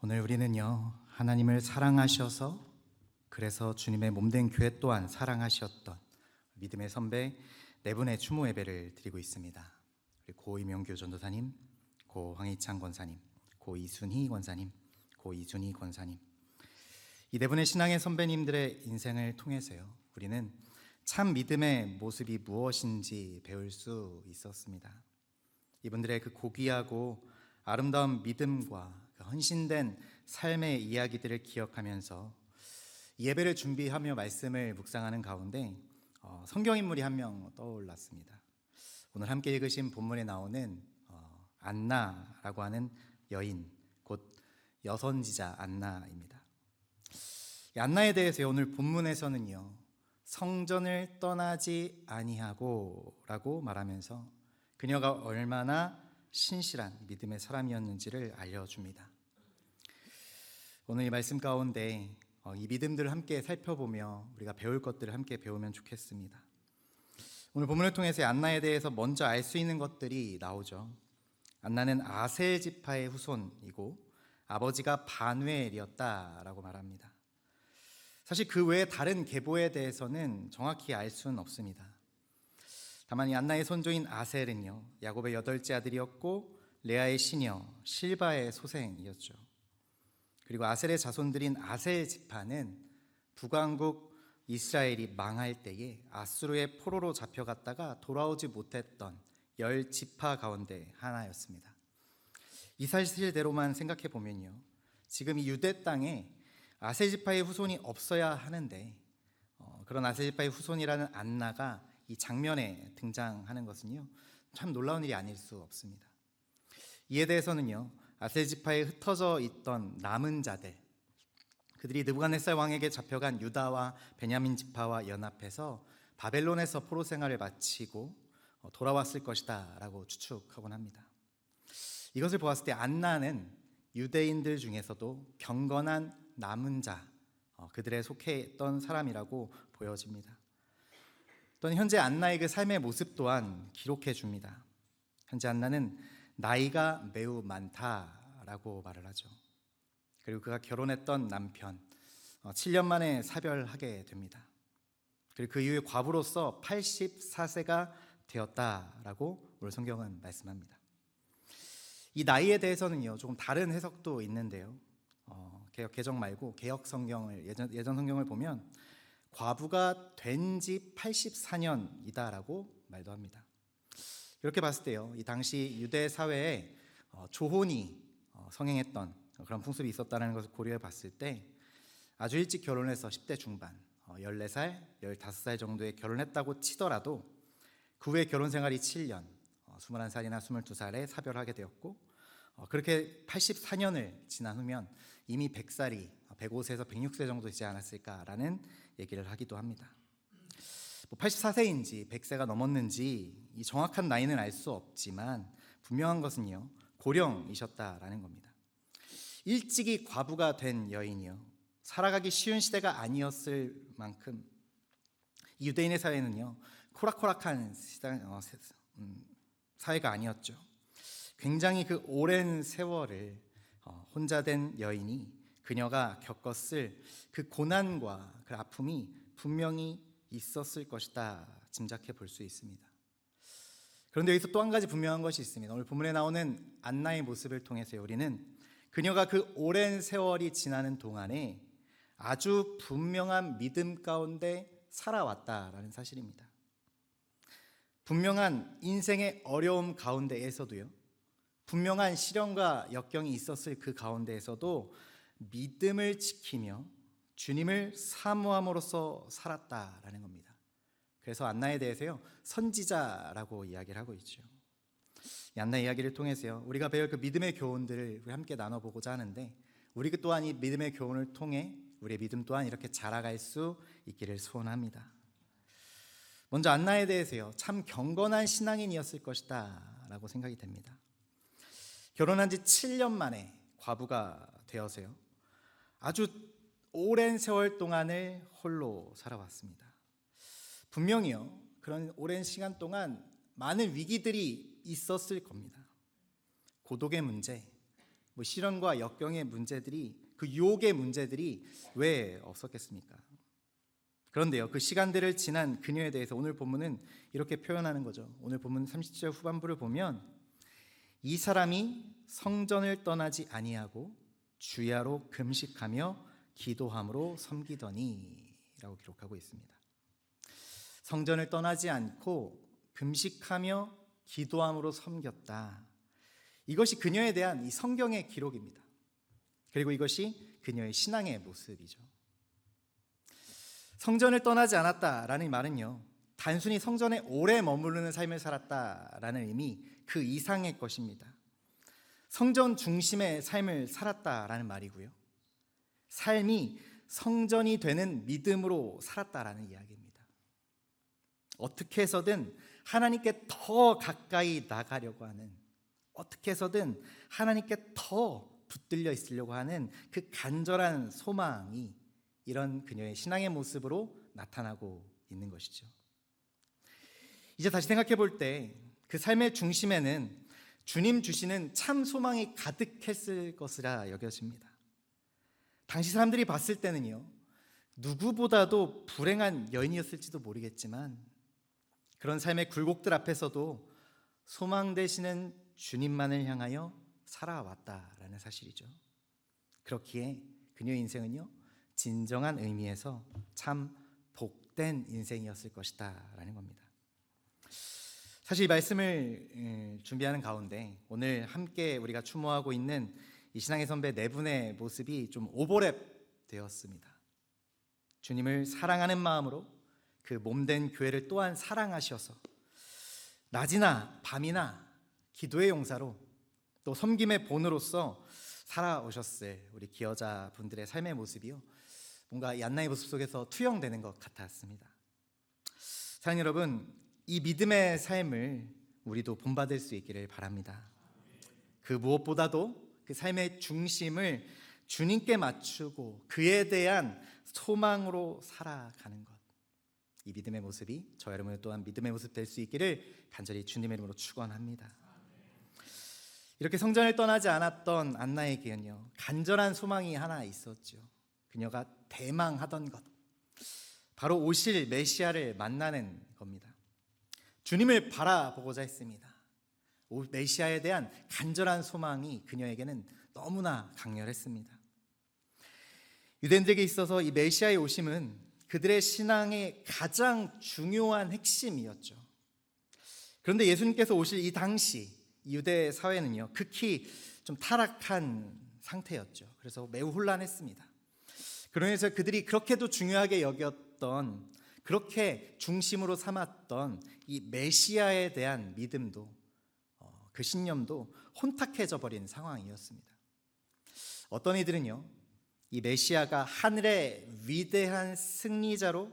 오늘 우리는요, 하나님을 사랑하셔서 그래서 주님의 몸된 교회 또한 사랑하셨던 믿음의 선배 네 분의 추모 예배를 드리고 있습니다. 고 이명규 전도사님, 고 황희창 권사님, 고 이순희 권사님, 고 이준희 권사님, 이 네 분의 신앙의 선배님들의 인생을 통해서요, 우리는 참 믿음의 모습이 무엇인지 배울 수 있었습니다. 이분들의 그 고귀하고 아름다운 믿음과 그 헌신된 삶의 이야기들을 기억하면서 예배를 준비하며 말씀을 묵상하는 가운데 성경인물이 한 명 떠올랐습니다. 오늘 함께 읽으신 본문에 나오는 안나라고 하는 여인, 곧 여선지자 안나입니다. 이 안나에 대해서 오늘 본문에서는요, 성전을 떠나지 아니하고 라고 말하면서 그녀가 얼마나 신실한 믿음의 사람이었는지를 알려줍니다. 오늘 이 말씀 가운데 이 믿음들을 함께 살펴보며 우리가 배울 것들을 함께 배우면 좋겠습니다. 오늘 본문을 통해서 안나에 대해서 먼저 알 수 있는 것들이 나오죠. 안나는 아셀 지파의 후손이고 아버지가 바누엘이었다라고 말합니다. 사실 그 외에 다른 계보에 대해서는 정확히 알 수는 없습니다. 다만 이 안나의 손조인 아셀은요, 야곱의 8째 아들이었고 레아의 시녀 실바의 소생이었죠. 그리고 아셀의 자손들인 아셀 지파는 북왕국 이스라엘이 망할 때에 아수르의 포로로 잡혀갔다가 돌아오지 못했던 10지파 가운데 하나였습니다. 이 사실대로만 생각해 보면요, 지금 이 유대 땅에 아셀 지파의 후손이 없어야 하는데 그런 아셀 지파의 후손이라는 안나가 이 장면에 등장하는 것은요, 참 놀라운 일이 아닐 수 없습니다. 이에 대해서는요, 아셀 지파에 흩어져 있던 남은 자들, 그들이 느부갓네살 왕에게 잡혀간 유다와 베냐민 지파와 연합해서 바벨론에서 포로 생활을 마치고 돌아왔을 것이다 라고 추측하곤 합니다. 이것을 보았을 때 안나는 유대인들 중에서도 경건한 남은 자, 그들에 속해 있던 사람이라고 보여집니다. 또한 현재 안나의 그 삶의 모습 또한 기록해 줍니다. 현재 안나는 나이가 매우 많다라고 말을 하죠. 그리고 그가 결혼했던 남편 7년 만에 사별하게 됩니다. 그리고 그 이후에 과부로서 84세가 되었다라고 오늘 성경은 말씀합니다. 이 나이에 대해서는요, 조금 다른 해석도 있는데요, 개역 개정 말고 개역 성경을 예전 성경을 보면 과부가 된 지 84년이다라고 말도 합니다. 이렇게 봤을 때요, 이 당시 유대 사회에 조혼이 성행했던 그런 풍습이 있었다는 것을 고려해 봤을 때 아주 일찍 결혼해서 10대 중반 14살, 15살 정도에 결혼했다고 치더라도 그 후에 결혼 생활이 7년 21살이나 22살에 사별하게 되었고 그렇게 84년을 지난 후면 이미 100살이 105세에서 106세 정도 되지 않았을까라는 얘기를 하기도 합니다. 84세인지 100세가 넘었는지 이 정확한 나이는 알 수 없지만 분명한 것은요, 고령이셨다라는 겁니다. 일찍이 과부가 된 여인이요, 살아가기 쉬운 시대가 아니었을 만큼 이 유대인의 사회는요, 코락코락한 사회가 아니었죠. 굉장히 그 오랜 세월을 혼자 된 여인이 그녀가 겪었을 그 고난과 그 아픔이 분명히 있었을 것이다 짐작해 볼 수 있습니다. 그런데 여기서 또 한 가지 분명한 것이 있습니다. 오늘 본문에 나오는 안나의 모습을 통해서 우리는 그녀가 그 오랜 세월이 지나는 동안에 아주 분명한 믿음 가운데 살아왔다라는 사실입니다. 분명한 인생의 어려움 가운데에서도요, 분명한 시련과 역경이 있었을 그 가운데에서도 믿음을 지키며 주님을 사모함으로써 살았다라는 겁니다. 그래서 안나에 대해서요, 선지자라고 이야기를 하고 있죠. 이 안나 이야기를 통해서요, 우리가 배울 그 믿음의 교훈들을 함께 나눠보고자 하는데 우리 또한 이 믿음의 교훈을 통해 우리의 믿음 또한 이렇게 자라갈 수 있기를 소원합니다. 먼저 안나에 대해서요, 참 경건한 신앙인이었을 것이다 라고 생각이 됩니다. 결혼한 지 7년 만에 과부가 되어서요, 아주 오랜 세월 동안을 홀로 살아왔습니다. 분명히요, 그런 오랜 시간 동안 많은 위기들이 있었을 겁니다. 고독의 문제, 시련과 역경의 문제들이, 그 유혹의 문제들이 왜 없었겠습니까? 그런데요, 그 시간들을 지난 그녀에 대해서 오늘 본문은 이렇게 표현하는 거죠. 오늘 본문 30절 후반부를 보면 이 사람이 성전을 떠나지 아니하고 주야로 금식하며 기도함으로 섬기더니 라고 기록하고 있습니다. 성전을 떠나지 않고 금식하며 기도함으로 섬겼다. 이것이 그녀에 대한 이 성경의 기록입니다. 그리고 이것이 그녀의 신앙의 모습이죠. 성전을 떠나지 않았다라는 말은요, 단순히 성전에 오래 머무르는 삶을 살았다라는 의미 그 이상의 것입니다. 성전 중심의 삶을 살았다라는 말이고요, 삶이 성전이 되는 믿음으로 살았다라는 이야기입니다. 어떻게 해서든 하나님께 더 가까이 나가려고 하는, 어떻게 해서든 하나님께 더 붙들려 있으려고 하는 그 간절한 소망이 이런 그녀의 신앙의 모습으로 나타나고 있는 것이죠. 이제 다시 생각해 볼 때 그 삶의 중심에는 주님 주시는 참 소망이 가득했을 것이라 여겨집니다. 당시 사람들이 봤을 때는요, 누구보다도 불행한 여인이었을지도 모르겠지만 그런 삶의 굴곡들 앞에서도 소망 되시는 주님만을 향하여 살아왔다라는 사실이죠. 그렇기에 그녀의 인생은요, 진정한 의미에서 참 복된 인생이었을 것이다 라는 겁니다. 사실 이 말씀을 준비하는 가운데 오늘 함께 우리가 추모하고 있는 이 신앙의 선배 네 분의 모습이 좀 오버랩 되었습니다. 주님을 사랑하는 마음으로 그 몸된 교회를 또한 사랑하셔서 낮이나 밤이나 기도의 용사로 또 섬김의 본으로서 살아오셨을 우리 기여자분들의 삶의 모습이요, 뭔가 이 안나의 모습 속에서 투영되는 것 같았습니다. 사랑하는 여러분, 이 믿음의 삶을 우리도 본받을 수 있기를 바랍니다. 그 무엇보다도 그 삶의 중심을 주님께 맞추고 그에 대한 소망으로 살아가는 것, 이 믿음의 모습이 저 여러분 또한 믿음의 모습 될 수 있기를 간절히 주님의 이름으로 축원합니다. 이렇게 성전을 떠나지 않았던 안나에게는요, 간절한 소망이 하나 있었죠. 그녀가 대망하던 것, 바로 오실 메시아를 만나는 겁니다. 주님을 바라보고자 했습니다. 메시아에 대한 간절한 소망이 그녀에게는 너무나 강렬했습니다. 유대인들에게 있어서 이 메시아의 오심은 그들의 신앙의 가장 중요한 핵심이었죠. 그런데 예수님께서 오실 이 당시 유대 사회는요, 극히 좀 타락한 상태였죠. 그래서 매우 혼란했습니다. 그러면서 그들이 그렇게도 중요하게 여겼던, 그렇게 중심으로 삼았던 이 메시아에 대한 믿음도, 그 신념도 혼탁해져 버린 상황이었습니다. 어떤 이들은요, 이 메시아가 하늘의 위대한 승리자로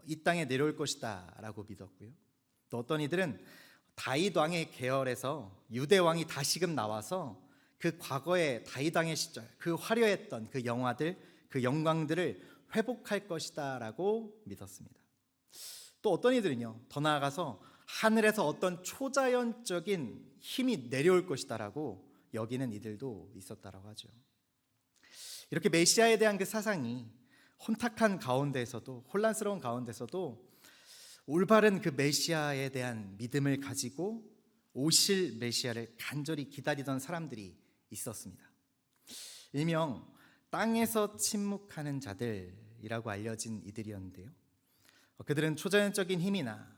이 땅에 내려올 것이다 라고 믿었고요, 또 어떤 이들은 다윗 왕의 계열에서 유대 왕이 다시금 나와서 그 과거의 다윗 왕의 시절, 그 화려했던 그 영화들, 그 영광들을 회복할 것이다 라고 믿었습니다. 또 어떤 이들은요, 더 나아가서 하늘에서 어떤 초자연적인 힘이 내려올 것이다 라고 여기는 이들도 있었다라고 하죠. 이렇게 메시아에 대한 그 사상이 혼탁한 가운데에서도, 혼란스러운 가운데서도 올바른 그 메시아에 대한 믿음을 가지고 오실 메시아를 간절히 기다리던 사람들이 있었습니다. 일명 땅에서 침묵하는 자들이라고 알려진 이들이었는데요, 그들은 초자연적인 힘이나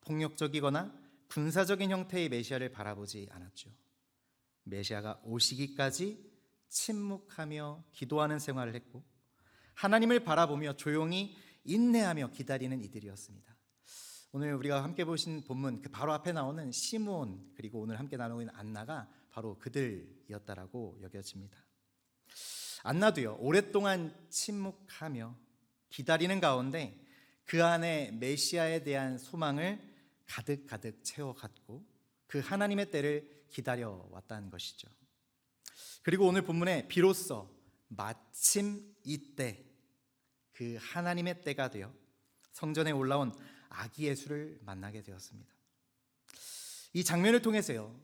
폭력적이거나 군사적인 형태의 메시아를 바라보지 않았죠. 메시아가 오시기까지 침묵하며 기도하는 생활을 했고 하나님을 바라보며 조용히 인내하며 기다리는 이들이었습니다. 오늘 우리가 함께 보신 본문 그 바로 앞에 나오는 시므온, 그리고 오늘 함께 나누고 있는 안나가 바로 그들이었다라고 여겨집니다. 안나도요, 오랫동안 침묵하며 기다리는 가운데 그 안에 메시아에 대한 소망을 가득 채워갔고 그 하나님의 때를 기다려왔다는 것이죠. 그리고 오늘 본문에 비로소 마침 이때 그 하나님의 때가 되어 성전에 올라온 아기 예수를 만나게 되었습니다. 이 장면을 통해서요,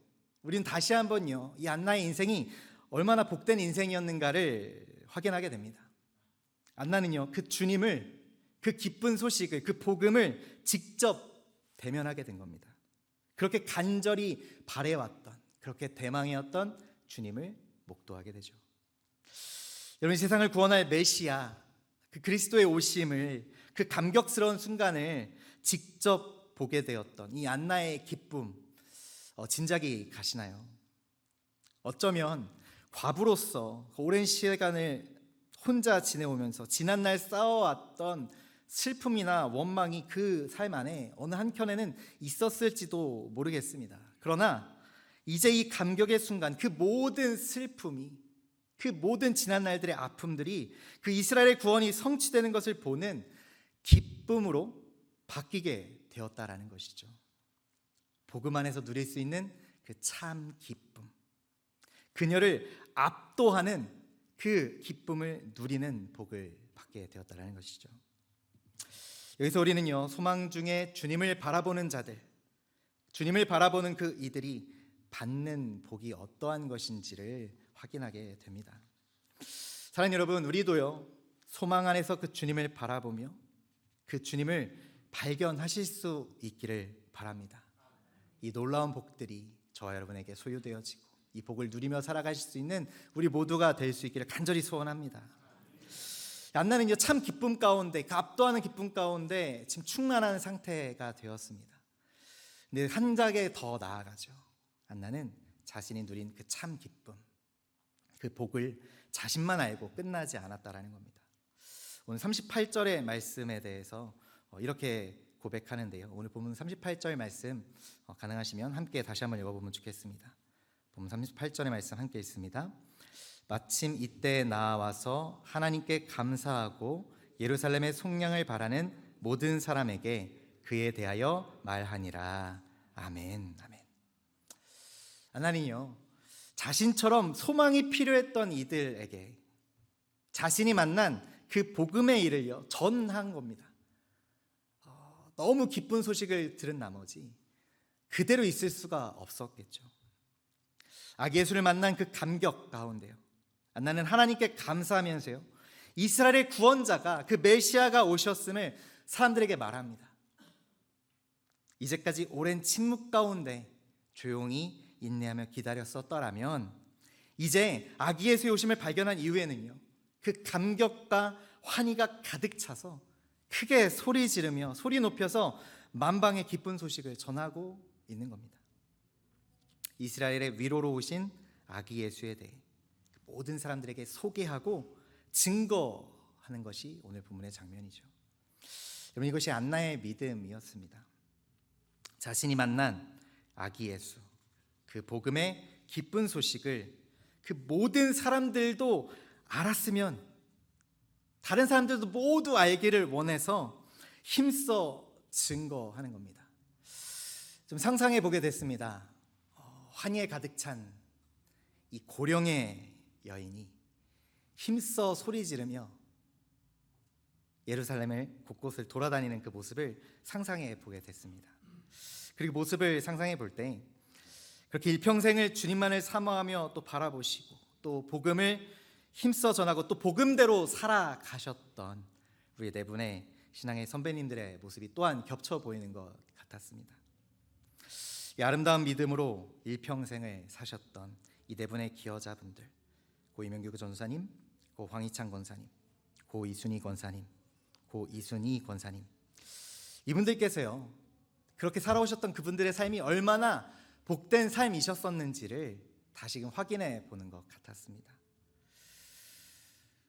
우리는 다시 한번요, 이 안나의 인생이 얼마나 복된 인생이었는가를 확인하게 됩니다. 안나는요, 그 주님을, 그 기쁜 소식을, 그 복음을 직접 대면하게 된 겁니다. 그렇게 간절히 바래왔던, 그렇게 대망이었던 주님을 목도하게 되죠. 여러분, 세상을 구원할 메시아, 그 그리스도의 오심을, 그 감격스러운 순간을 직접 보게 되었던 이 안나의 기쁨, 진작이 가시나요? 어쩌면 과부로서 오랜 시간을 혼자 지내오면서 지난날 쌓아왔던 슬픔이나 원망이 그 삶 안에 어느 한켠에는 있었을지도 모르겠습니다. 그러나 이제 이 감격의 순간, 그 모든 슬픔이, 그 모든 지난날들의 아픔들이 그 이스라엘의 구원이 성취되는 것을 보는 기쁨으로 바뀌게 되었다라는 것이죠. 복음 안에서 누릴 수 있는 그 참 기쁨, 그녀를 압도하는 그 기쁨을 누리는 복을 받게 되었다라는 것이죠. 여기서 우리는요, 소망 중에 주님을 바라보는 자들, 주님을 바라보는 그 이들이 받는 복이 어떠한 것인지를 확인하게 됩니다. 사랑하는 여러분, 우리도요, 소망 안에서 그 주님을 바라보며 그 주님을 발견하실 수 있기를 바랍니다. 이 놀라운 복들이 저와 여러분에게 소유되어지고 이 복을 누리며 살아가실 수 있는 우리 모두가 될 수 있기를 간절히 소원합니다. 안나는요, 참 기쁨 가운데, 그 압도하는 기쁨 가운데 지금 충만한 상태가 되었습니다. 근데 한 단계 더 나아가죠. 안나는 자신이 누린 그 참 기쁨, 그 복을 자신만 알고 끝나지 않았다라는 겁니다. 오늘 38절의 말씀에 대해서 이렇게 고백하는데요, 오늘 본문 38절 말씀 가능하시면 함께 다시 한번 읽어보면 좋겠습니다. 본문 38절의 말씀 함께 읽습니다. 마침 이때 나와서 하나님께 감사하고 예루살렘의 속량을 바라는 모든 사람에게 그에 대하여 말하니라. 아멘. 아멘. 하나님이요, 자신처럼 소망이 필요했던 이들에게 자신이 만난 그 복음의 일을요 전한 겁니다. 너무 기쁜 소식을 들은 나머지 그대로 있을 수가 없었겠죠. 아기 예수를 만난 그 감격 가운데요, 나는 하나님께 감사하면서요, 이스라엘의 구원자가, 그 메시아가 오셨음을 사람들에게 말합니다. 이제까지 오랜 침묵 가운데 조용히 인내하며 기다렸었더라면 이제 아기 예수의 오심을 발견한 이후에는요, 그 감격과 환희가 가득 차서 크게 소리 지르며 소리 높여서 만방의 기쁜 소식을 전하고 있는 겁니다. 이스라엘의 위로로 오신 아기 예수에 대해 모든 사람들에게 소개하고 증거하는 것이 오늘 본문의 장면이죠. 여러분, 이것이 안나의 믿음이었습니다. 자신이 만난 아기 예수, 그 복음의 기쁜 소식을 그 모든 사람들도 알았으면, 다른 사람들도 모두 알기를 원해서 힘써 증거하는 겁니다. 좀 상상해 보게 됐습니다. 환희에 가득 찬 이 고령의 여인이 힘써 소리 지르며 예루살렘을 곳곳을 돌아다니는 그 모습을 상상해 보게 됐습니다. 그리고 모습을 상상해 볼 때 그렇게 일평생을 주님만을 사모하며 또 바라보시고 또 복음을 힘써 전하고 또 복음대로 살아가셨던 우리 네 분의 신앙의 선배님들의 모습이 또한 겹쳐 보이는 것 같았습니다. 이 아름다운 믿음으로 일평생을 사셨던 이 네 분의 기여자분들, 고 이명규 전사님, 고 황희찬 권사님, 고 이순희 권사님, 고 이순희 권사님, 이분들께서요, 그렇게 살아오셨던 그분들의 삶이 얼마나 복된 삶이셨었는지를 다시금 확인해 보는 것 같았습니다.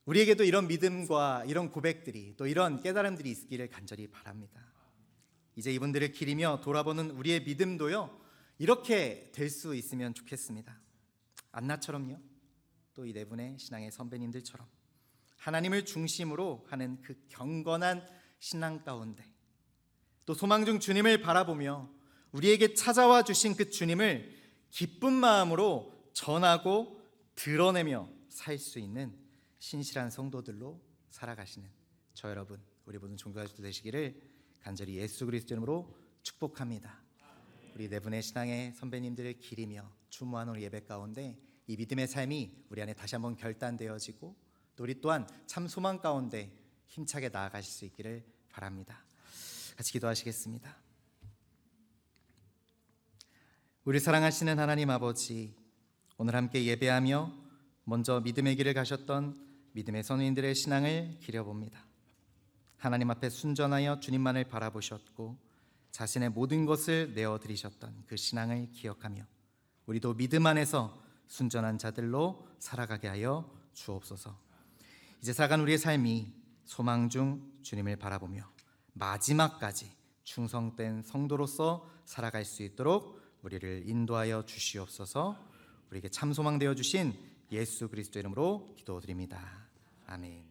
우리에게도 이런 믿음과 이런 고백들이, 또 이런 깨달음들이 있기를 간절히 바랍니다. 이제 이분들을 기리며 돌아보는 우리의 믿음도요, 이렇게 될 수 있으면 좋겠습니다. 안나처럼요, 또 이 네 분의 신앙의 선배님들처럼 하나님을 중심으로 하는 그 경건한 신앙 가운데, 또 소망 중 주님을 바라보며 우리에게 찾아와 주신 그 주님을 기쁜 마음으로 전하고 드러내며 살 수 있는 신실한 성도들로 살아가시는 저 여러분, 우리 모든 종교가족들 되시기를 간절히 예수 그리스도 이름으로 축복합니다. 우리 네 분의 신앙의 선배님들을 기리며 추모하는 우리 예배 가운데 이 믿음의 삶이 우리 안에 다시 한번 결단되어지고 또 우리 또한 참 소망 가운데 힘차게 나아가실 수 있기를 바랍니다. 같이 기도하시겠습니다. 우리 사랑하시는 하나님 아버지, 오늘 함께 예배하며 먼저 믿음의 길을 가셨던 믿음의 선우님들의 신앙을 기려봅니다. 하나님 앞에 순전하여 주님만을 바라보셨고 자신의 모든 것을 내어드리셨던 그 신앙을 기억하며 우리도 믿음 안에서 순전한 자들로 살아가게 하여 주옵소서. 이제 살아간 우리의 삶이 소망 중 주님을 바라보며 마지막까지 충성된 성도로서 살아갈 수 있도록 우리를 인도하여 주시옵소서. 우리에게 참 소망 되어 주신 예수 그리스도 이름으로 기도드립니다. 아멘.